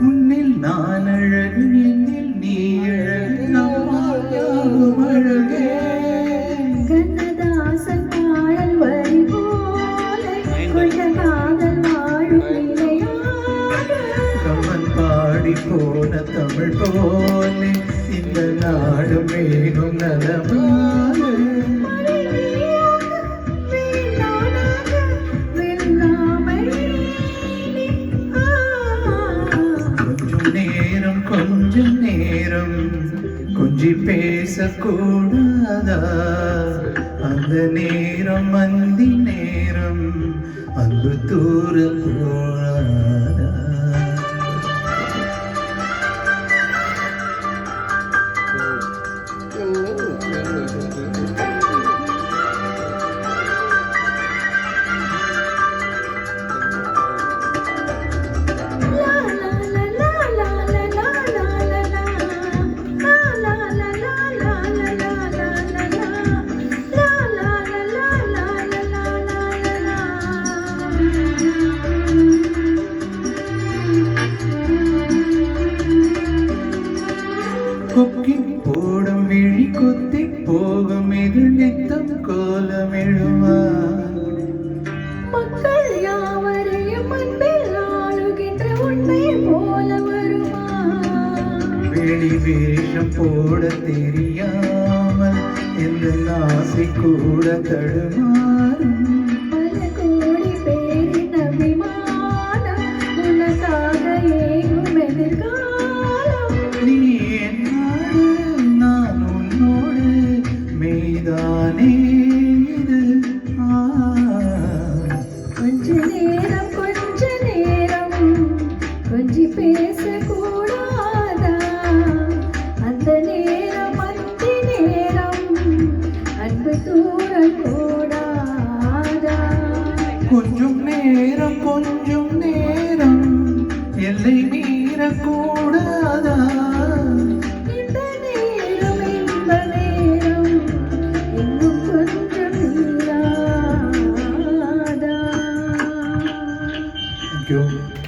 உன்னில் நான் அழகு, என்னில் நீ அழகு, நம்மால் யாவும் அழகே. கண்ணதாசன் பாடல் வரி போல கொண்ட காதல் வாழும் நிலையாக கம்மன் பாடி போன தமிழ் போல இந்த நாடு மேலும் நலமாக கொஞ்சம் நேரம் கொஞ்சி பேசக்கூடாதா? அந்த நேரம் அந்தி நேரம் அன்பு தூரம் போடாதா? கொக்கி போடும் விழி கொத்தி போகும் இது நித்தம் கோலமிடுவார். மக்கள் யாவரையும் அன்பில் ஆளுகின்ற உண்மை போல வருவார். வெளி வேஷம் போட தெரியாமல் எந்த ஆசை கூட தடுமாறும். பல கோடி பேரின் அபிமானம் உனக்காக ஏங்கும் எதிர்காலம். நீ என்னோடு நான் உன்னோடு மெய்தானே இது. கொஞ்ச நேரம் கொஞ்சி பேசக்கூடாதா? அந்த நேரம் அந்தி நேரம் அன்பு தூரம் கூடாதா? கொஞ்சம் நேரம் எல்லை மீறக்கூடாதா? இந்த நேரம் இன்ப நேரம் இன்னும் கொஞ்சம் இல்லாதா? Thank you.